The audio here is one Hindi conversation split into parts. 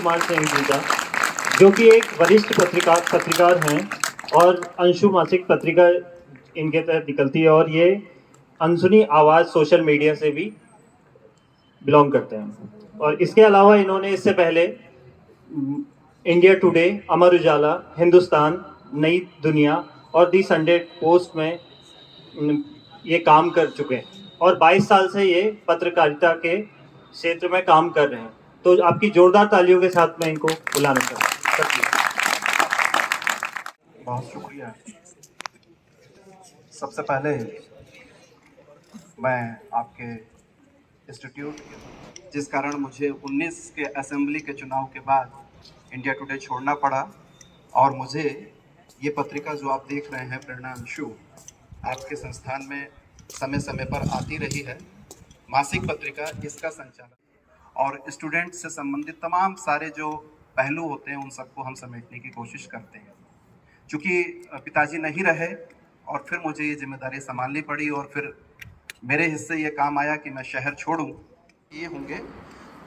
कुमार सिंह जी का, जो कि एक वरिष्ठ पत्रकार हैं और अंशु मासिक पत्रिका इनके तहत निकलती है और ये अनसुनी आवाज़ सोशल मीडिया से भी बिलोंग करते हैं। और इसके अलावा इन्होंने इससे पहले इंडिया टुडे, अमर उजाला, हिंदुस्तान, नई दुनिया और दी संडे पोस्ट में ये काम कर चुके हैं और 22 साल से ये पत्रकारिता के क्षेत्र में काम कर रहे हैं। तो आपकी जोरदार तालियों के साथ मैं इनको बुलाना चाहता हूँ। बहुत शुक्रिया। सबसे पहले मैं आपके इंस्टीट्यूट जिस कारण मुझे 19 के असेंबली के चुनाव के बाद इंडिया टुडे छोड़ना पड़ा और मुझे ये पत्रिका जो आप देख रहे हैं प्रेरणा अंशु आपके संस्थान में समय समय पर आती रही है, मासिक पत्रिका, इसका संचालन और स्टूडेंट से संबंधित तमाम सारे जो पहलू होते हैं उन सबको हम समेटने की कोशिश करते हैं। चूँकि पिताजी नहीं रहे और फिर मुझे ये जिम्मेदारी संभालनी पड़ी और फिर मेरे हिस्से ये काम आया कि मैं शहर छोड़ूं, ये होंगे।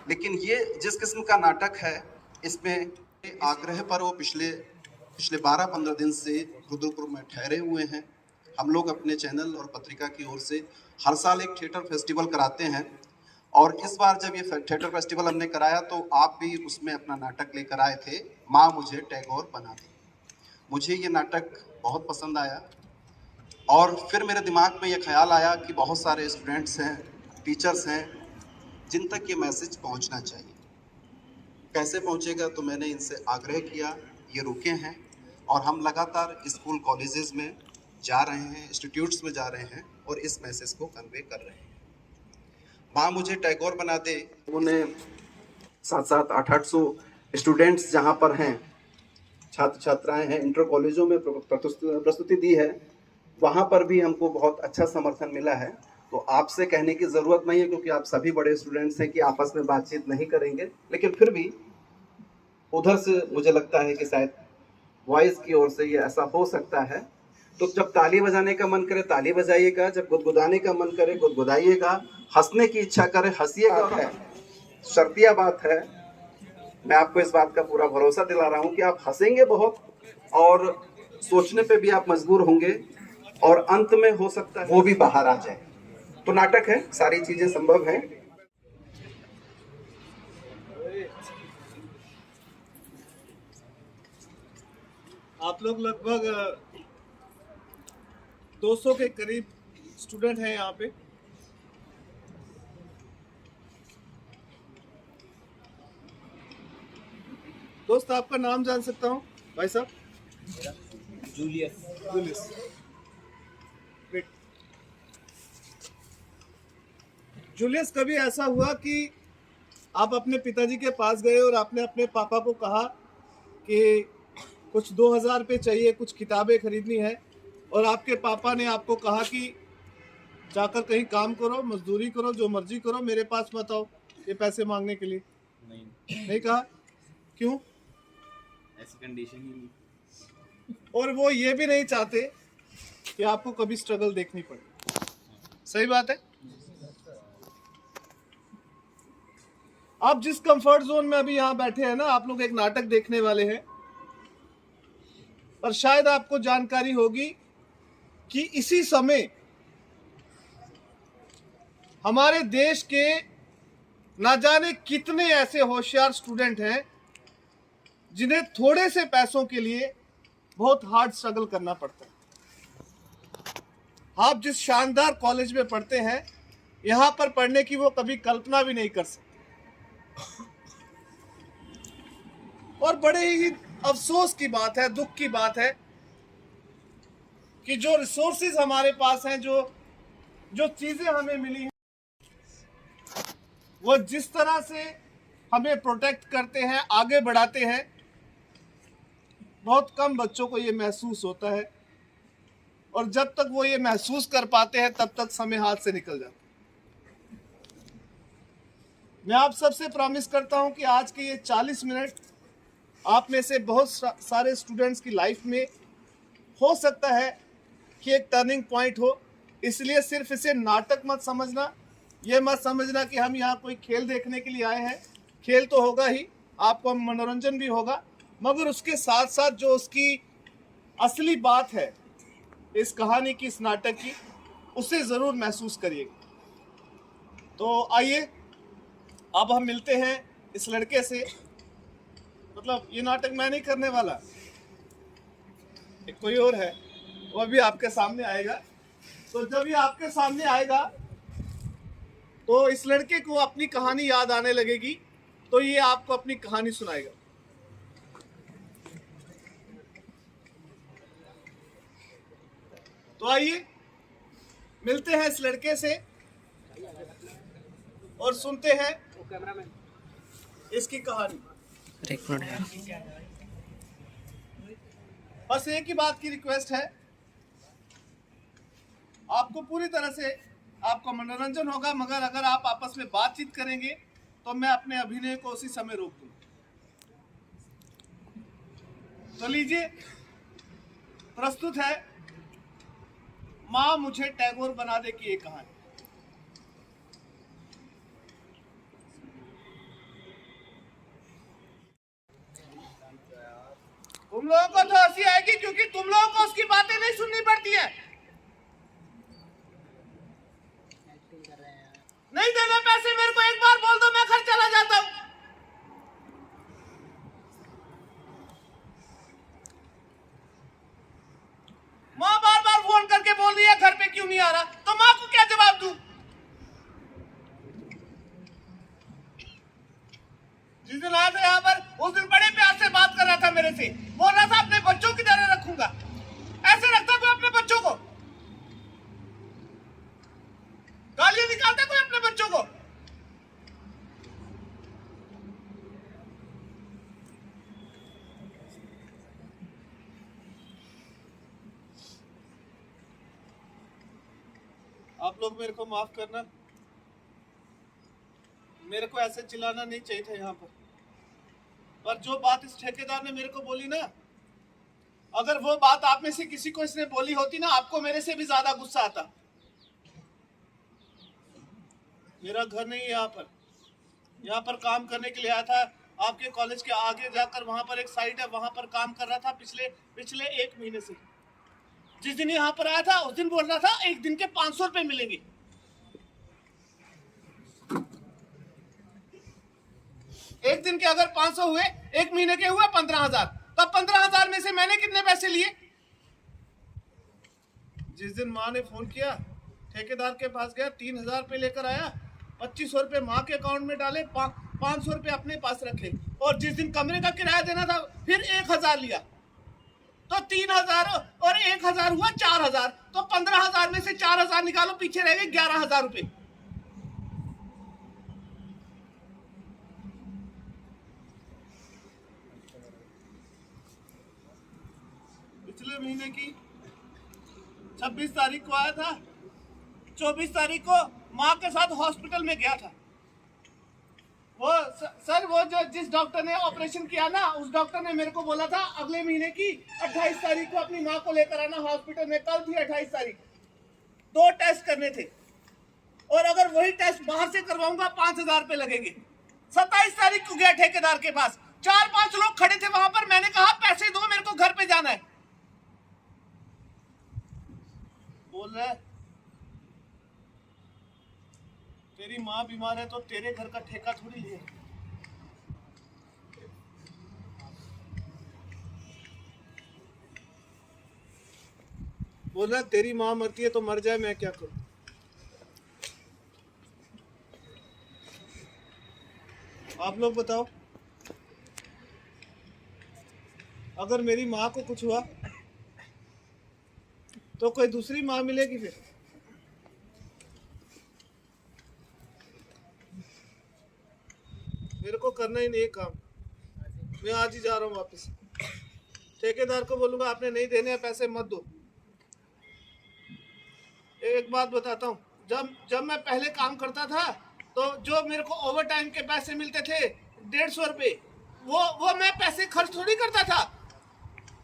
लेकिन ये जिस किस्म का नाटक है इसमें आग्रह पर वो पिछले 12-15 दिन से रुद्रपुर में ठहरे हुए हैं। हम लोग अपने चैनल और पत्रिका की ओर से हर साल एक थिएटर फेस्टिवल कराते हैं और इस बार जब ये थिएटर फेस्टिवल हमने कराया तो आप भी उसमें अपना नाटक लेकर आए थे, माँ मुझे टैगोर बना दी। मुझे ये नाटक बहुत पसंद आया और फिर मेरे दिमाग में ये ख्याल आया कि बहुत सारे स्टूडेंट्स हैं, टीचर्स हैं जिन तक ये मैसेज पहुंचना चाहिए। कैसे पहुंचेगा, तो मैंने इनसे आग्रह किया, ये रुके हैं और हम लगातार स्कूल कॉलेजेस में जा रहे हैं, इंस्टीट्यूट्स में जा रहे हैं और इस मैसेज को कन्वे कर रहे हैं। माँ मुझे टैगोर बना दे, उन्हें 700 800 स्टूडेंट्स जहाँ पर हैं, छात्र छात्राएं हैं, इंटर कॉलेजों में प्रस्तुति दी है, वहाँ पर भी हमको बहुत अच्छा समर्थन मिला है। तो आपसे कहने की ज़रूरत नहीं है क्योंकि आप सभी बड़े स्टूडेंट्स हैं कि आपस में बातचीत नहीं करेंगे, लेकिन फिर भी उधर से मुझे लगता है कि शायद वॉइस की ओर से ये ऐसा हो सकता है। तो जब ताली बजाने का मन करे ताली बजाइएगा, जब गुदगुदाने का मन करे गुदगुदाइएगा, हंसने की इच्छा करे हंसिएगा। है शर्तिया बात है, मैं आपको इस बात का पूरा भरोसा दिला रहा हूँ कि आप हंसेंगे बहुत और सोचने पे भी आप मजबूर होंगे और अंत में हो सकता है वो भी बाहर आ जाए। तो नाटक है, सारी चीजें संभव हैं। आप लोग लगभग 200 के करीब स्टूडेंट हैं यहाँ पे। दोस्त, आपका नाम जान सकता हूँ भाई साहब? जूलियस। जूलियस, कभी ऐसा हुआ कि आप अपने पिताजी के पास गए और आपने अपने पापा को कहा कि कुछ 2000 रुपये चाहिए, कुछ किताबें खरीदनी है, और आपके पापा ने आपको कहा कि जाकर कहीं काम करो, मजदूरी करो, जो मर्जी करो, मेरे पास मत आओ ये पैसे मांगने के लिए? नहीं कहा? क्यों? ऐसी कंडीशन ही नहीं। और वो ये भी नहीं चाहते कि आपको कभी स्ट्रगल देखनी पड़े। सही बात है। आप जिस कंफर्ट जोन में अभी यहाँ बैठे हैं ना, आप लोग एक नाटक देखने वाले हैं, पर शायद आपको जानकारी होगी कि इसी समय हमारे देश के ना जाने कितने ऐसे होशियार स्टूडेंट हैं जिन्हें थोड़े से पैसों के लिए बहुत हार्ड स्ट्रगल करना पड़ता है। आप जिस शानदार कॉलेज में पढ़ते हैं, यहां पर पढ़ने की वो कभी कल्पना भी नहीं कर सकते। और बड़े ही अफसोस की बात है, दुख की बात है कि जो रिसोर्सेज हमारे पास हैं, जो चीजें हमें मिली हैं, वो जिस तरह से हमें प्रोटेक्ट करते हैं, आगे बढ़ाते हैं, बहुत कम बच्चों को ये महसूस होता है। और जब तक वो ये महसूस कर पाते हैं तब तक समय हाथ से निकल जाता है। मैं आप सबसे प्रॉमिस करता हूं कि आज के ये 40 मिनट आप में से बहुत सारे स्टूडेंट्स की लाइफ में हो सकता है कि एक टर्निंग पॉइंट हो। इसलिए सिर्फ इसे नाटक मत समझना, ये मत समझना कि हम यहाँ कोई खेल देखने के लिए आए हैं। खेल तो होगा ही, आपको मनोरंजन भी होगा, मगर उसके साथ साथ जो उसकी असली बात है इस कहानी की, इस नाटक की, उसे ज़रूर महसूस करिएगा। तो आइए अब हम मिलते हैं इस लड़के से। मतलब ये नाटक मैं नहीं करने वाला, एक कोई और है, वो भी आपके सामने आएगा। तो जब ये आपके सामने आएगा तो इस लड़के को अपनी कहानी याद आने लगेगी, तो ये आपको अपनी कहानी सुनाएगा। तो आइए मिलते हैं इस लड़के से और सुनते हैं इसकी कहानी। बस एक ही बात की रिक्वेस्ट है, आपको पूरी तरह से आपका मनोरंजन होगा, मगर अगर आप आपस में बातचीत करेंगे तो मैं अपने अभिनय को उसी समय रोक दूंगा। तो लीजिए, प्रस्तुत है माँ मुझे टैगोर बना दे की एक कहानी। तुम लोगों को तो हंसी आएगी क्योंकि तुम लोगों को उसकी बातें नहीं सुननी पड़ती है। नहीं देना पैसे मेरे को, एक बार बोल दो मैं घर चला जाता हूं। माँ बार बार फोन करके बोल रही है घर पे क्यों नहीं आ रहा, तो माँ को क्या जवाब दूं? जिस दिन आया था यहाँ पर उस दिन बड़े प्यार से बात कर रहा था मेरे से, बोल रहा था अपने बच्चों की तरह रखूंगा। ऐसे रखता कोई अपने बच्चों को? गालियां निकालता कोई अपने बच्चों को? आप लोग मेरे को माफ करना, मेरे को ऐसे चिल्लाना नहीं चाहिए था यहाँ पर जो बात इस ठेकेदार ने मेरे को बोली ना, अगर वो बात आप में से किसी को इसने बोली होती ना, आपको मेरे से भी ज्यादा गुस्सा आता। मेरा घर नहीं है यहाँ पर काम करने के लिए आया था। आपके कॉलेज के आगे जाकर वहां पर एक साइट है, वहां पर काम कर रहा था पिछले 1 महीने से। जिस दिन यहाँ पर आया था उस दिन बोल रहा था एक दिन के 500 रुपए मिलेंगे। एक दिन के अगर 500 हुए, 1 महीने के हुए 15,000, तब 15,000 में से मैंने कितने पैसे लिए? जिस दिन माँ ने फोन किया, ठेकेदार के पास गया, 3,000 रुपए लेकर आया, 2500 रुपए माँ के अकाउंट में डाले, 500 रुपए अपने पास रखे, और जिस दिन कमरे का किराया देना था फिर 1,000 लिया। तो 3,000 और 1,000 हुआ 4,000, तो 15,000 में से 4,000 निकालो, पीछे रह गए 11,000 रुपए। पिछले महीने की 26 तारीख को आया था, 24 तारीख को माँ के साथ हॉस्पिटल में गया था। वो जो जिस डॉक्टर ने ऑपरेशन किया ना, उस डॉक्टर ने मेरे को बोला था अगले महीने की 28 तारीख को अपनी माँ को लेकर आना हॉस्पिटल में। कल थी 28 तारीख, 2 टेस्ट करने थे, और अगर वही टेस्ट बाहर से करवाऊंगा 5,000 रुपए लगेंगे। 27 तारीख को गया ठेकेदार के पास, 4-5 लोग खड़े थे वहां पर, मैंने कहा पैसे दो मेरे को घर पे जाना है। बोल रहे तेरी माँ बीमार है तो तेरे घर का ठेका थोड़ी ले। बोल रहा तेरी माँ मरती है तो मर जाए, मैं क्या करूं? आप लोग बताओ, अगर मेरी माँ को कुछ हुआ तो कोई दूसरी माँ मिलेगी फिर? मेरे को करना ही नहीं काम, मैं आज ही जा रहा हूँ वापस। ठेकेदार को बोलूंगा आपने नहीं देने हैं पैसे मत दो। एक बात बताता हूँ, जब मैं पहले काम करता था तो जो मेरे को ओवर टाइम के पैसे मिलते थे 150 रुपए, वो मैं पैसे खर्च थोड़ी करता था,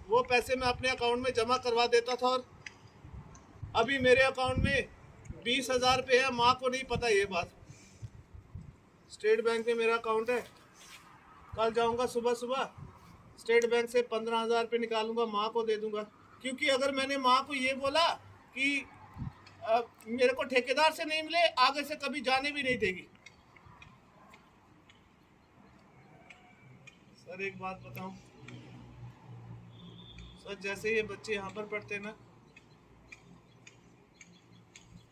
वो पैसे मैं अपने अकाउंट में जमा करवा देता था। और अभी मेरे अकाउंट में 20,000 रुपये है, माँ को नहीं पता ये बात। स्टेट बैंक में मेरा अकाउंट है, कल जाऊंगा सुबह सुबह स्टेट बैंक से 15,000 रुपये निकालूंगा, माँ को दे दूंगा। क्योंकि अगर मैंने माँ को ये बोला कि मेरे को ठेकेदार से नहीं मिले, आगे से कभी जाने भी नहीं देगी। सर एक बात बताऊं सर, जैसे ये बच्चे यहाँ पर पढ़ते ना,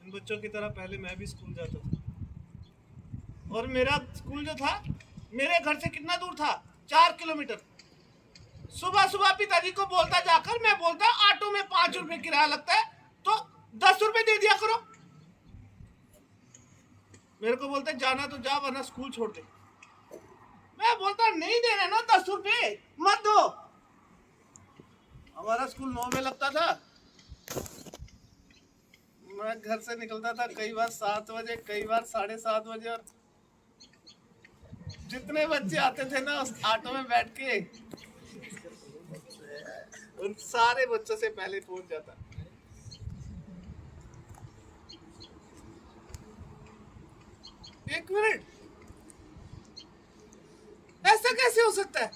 इन बच्चों की तरह पहले मैं भी स्कूल जाता था। और मेरा स्कूल जो था मेरे घर से कितना दूर था, 4 किलोमीटर। सुबह सुबह पिताजी को बोलता जाकर, मैं बोलता ऑटो में 5 रुपए किराया लगता है तो 10 रुपए दे दिया करो। मेरे को बोलते जाना तो जा वरना स्कूल छोड़ दे। मैं बोलता नहीं दे रहे ना 10 रुपए मत दो। हमारा स्कूल 9 में लगता था, मैं घर से निकलता था कई बार 7 बजे, कई बार 7:30 बजे, और जितने बच्चे आते थे ना उस ऑटो में बैठ के उन सारे बच्चों से पहले पहुंच जाता। एक मिनट, ऐसा कैसे हो सकता है?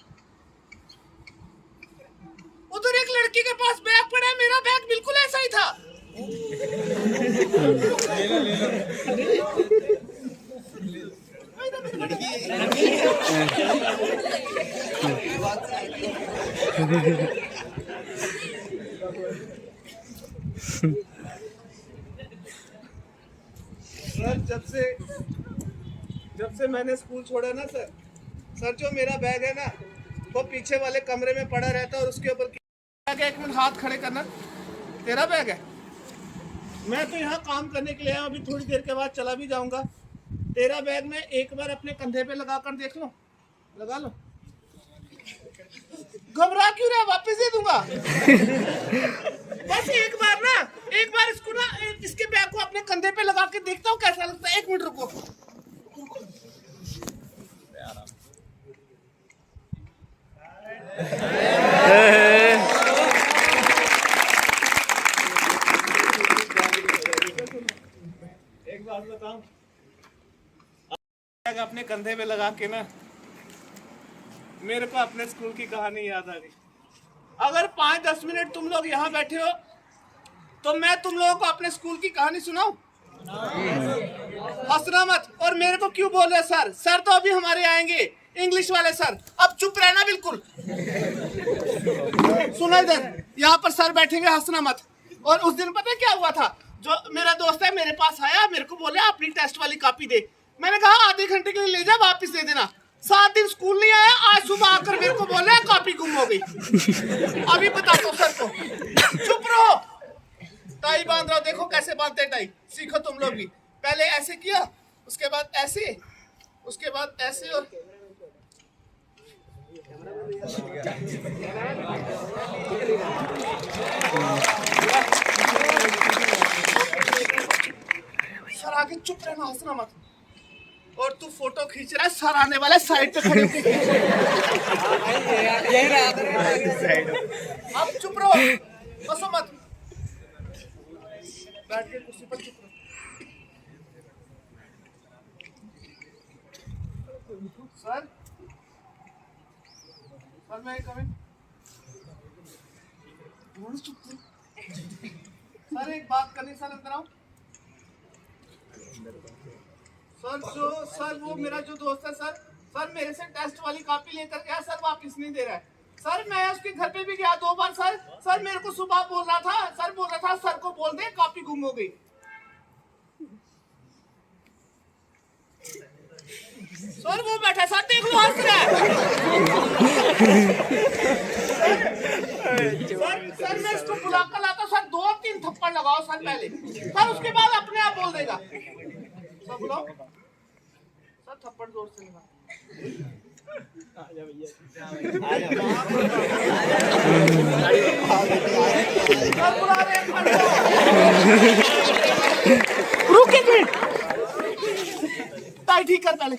उधर एक लड़की के पास बैग पड़ा है, मेरा बैग बिल्कुल ऐसा ही था। सर जब से मैंने स्कूल छोड़ा ना सर, जो मेरा बैग है ना वो पीछे वाले कमरे में पड़ा रहता है, और उसके ऊपर एक मिनट हाथ खड़े करना, तेरा बैग है? मैं तो यहाँ काम करने के लिए आया, अभी थोड़ी देर के बाद चला भी जाऊंगा। तेरा बैग मैं एक बार अपने कंधे पे लगा कर देख लो, लगा लो। घबरा क्यों रहा, वापस दे दूंगा। बस एक बार इसको ना, इसके बैग को अपने कंधे पे लगा के देखता हूँ कैसा लगता है। 1 मिनट रुको। एक बात बताऊं, अपने कंधे पे लगा के ना मेरे को अपने स्कूल की कहानी याद आ गई। अगर 5-10 मिनट तुम लोग यहाँ बैठे हो तो मैं तुम लोगों को अपने स्कूल की कहानी सुनाऊं? हंसना मत। और मेरे को क्यों बोल रहे सर तो अभी हमारे आएंगे, इंग्लिश वाले सर। अब चुप रहना बिल्कुल। सुना इधर, यहाँ पर सर बैठेंगे, हंसना मत। और उस दिन पता है क्या हुआ था? जो मेरा दोस्त है मेरे पास आया, मेरे को बोले अपनी टेस्ट वाली कॉपी दे। मैंने कहा आधे घंटे के लिए ले जा, वापिस दे देना। 7 दिन स्कूल नहीं आया, आज सुबह आकर मेरे को बोले कॉपी गुम हो गई। अभी बता दो सर को। चुप रहो। टाई बांध रहा, देखो कैसे बांधते टाई, सीखो तुम लोग भी। पहले ऐसे किया, उसके बाद ऐसे, उसके बाद ऐसे, और सर आगे चुप रहना, हंसना मत। और तू फोटो खींच रहा है, सर आने वाला साइड पे खड़े होके। अब चुप रहो, हंसो मत। बैठ के कुर्सी पर चुप रहो। सर मैं कमिंग। सर एक बात करनी, सर अंदर आओ। सर वो मेरा जो दोस्त है सर मेरे से टेस्ट वाली कॉपी लेकर गया, सर वापस नहीं दे रहा है। सर मैं उसके घर पे भी गया 2 बार। सर मेरे को सुबह बोल रहा था सर को बोल दे कॉपी गुम हो गई। सर वो बैठा, सर देख लो हंस रहा है। सर मैं इसको बुला कर लाता, सर 2-3 थप्पड़ लगाओ सर पहले, सर उसके बाद अपने आप बोल देगा। सर बुलाओ, सर थप्पड़ जोर से लगा। रुक एक मिनट, टाई ठीक कर पहले।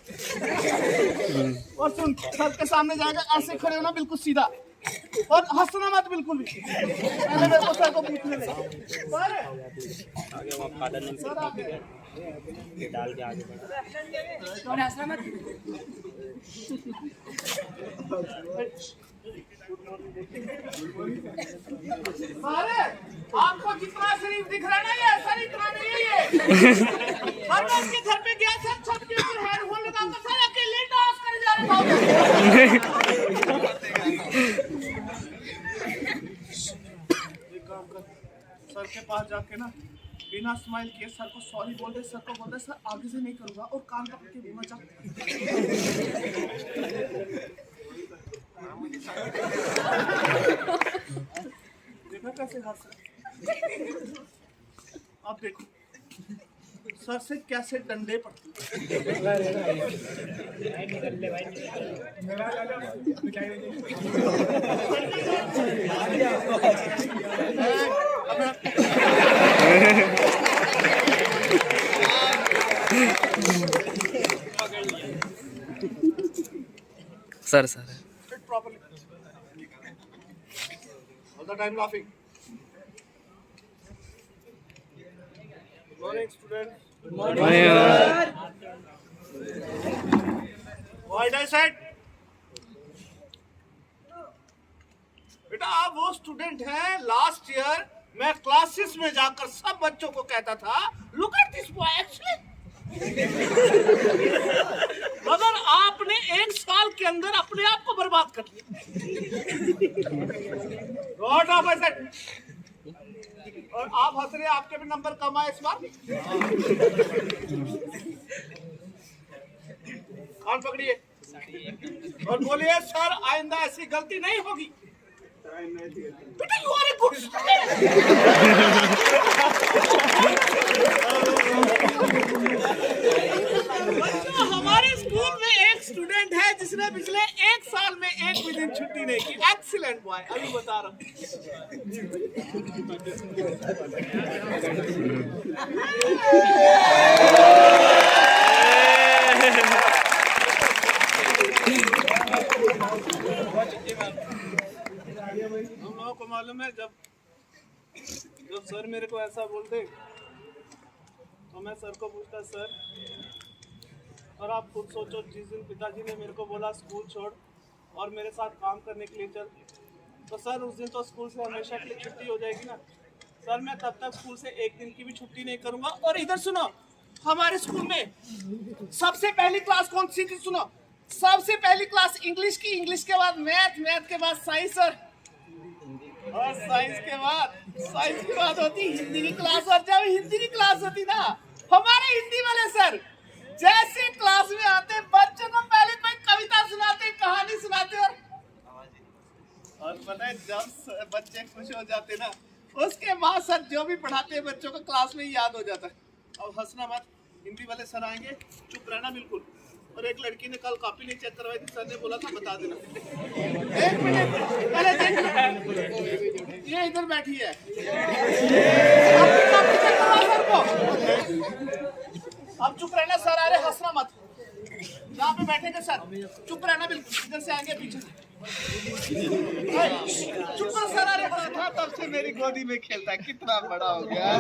और सुन, सर के सामने जाएगा, ऐसे खड़े होना बिल्कुल सीधा, और हंसना मत बिल्कुल भी। पहले मेरे को सर को पूछने दे। सर आगे अरे आपको जितना शरीफ दिख रहा है ना, ये ऐसा नहीं, इतना नहीं है ये। सर मैं उसके घर पे गया, सर छत के ऊपर हेडफोन लगा कर सर अकेले डांस करे जा रहा था। एक काम कर, सर के पास जाके ना बिना स्माइल किए सर को सॉरी बोल दे, सर को बोल दे सर आगे से नहीं करूंगा, और कान पकड़ के बोलना देखा कैसे हंस रहा। अब देखो सर से कैसे डंडे पड़ते। Sir Sit properly. All the time laughing. Good morning, students. Good morning. What I said? बेटा आप वो स्टूडेंट हैं, लास्ट ईयर मैं क्लासेस में जाकर सब बच्चों को कहता था look at this boy actually. मगर आपने एक साल के अंदर अपने आप को बर्बाद कर लिया। What have I said? और आप हंस रहे, आपके भी नंबर कम आए इस बार। कान पकड़िए और बोलिए सर आइंदा ऐसी गलती नहीं होगी। बेटा you are a good student. बच्चों हमारे स्कूल में एक स्टूडेंट है जिसने पिछले एक साल में एक भी दिन छुट्टी नहीं की। एक्सीलेंट बॉय, अभी बता रहा हूँ। हम लोगों को मालूम है जब सर मेरे को ऐसा बोलते तो मैं सर को पूछता सर, और आप खुद सोचो जिस दिन पिताजी ने मेरे को बोला स्कूल छोड़ और मेरे साथ काम करने के लिए चल, तो सर उस दिन तो स्कूल से हमेशा के लिए छुट्टी हो जाएगी ना। सर मैं तब तक स्कूल से एक दिन की भी छुट्टी नहीं करूंगा। और इधर सुनो, हमारे स्कूल में सबसे पहली क्लास कौन सी थी? सुनो, सबसे पहली क्लास इंग्लिश की, इंग्लिश के बाद मैथ, मैथ के बाद साइंस, और साइंस के बाद होती हिंदी की क्लास। और जब हिंदी की क्लास होती ना, हमारे हिंदी वाले सर जैसे क्लास में आते बच्चों को पहले कोई कविता सुनाते, कहानी सुनाते, और पता है जब बच्चे खुश हो जाते ना, उसके बाद सर जो भी पढ़ाते हैं बच्चों को क्लास में ही याद हो जाता है। अब हंसना मत, हिंदी वाले सर आएंगे, चुप रहना बिल्कुल। और एक लड़की ने कल कॉपी नहीं चेक करवाई थी, सर ने बोला था बता देना। एक मिनट पहले देख, ये इधर बैठी है, कॉपी चेक करवा सर को। अब चुप रहना, सर आ रहे, हंसना मत। जहाँ पे बैठेंगे सर चुप रहना बिल्कुल, इधर से आएंगे पीछे से। चुप रहो सर आ रहे था, तब से मेरी गोदी में खेलता है, कितना बड़ा हो गया।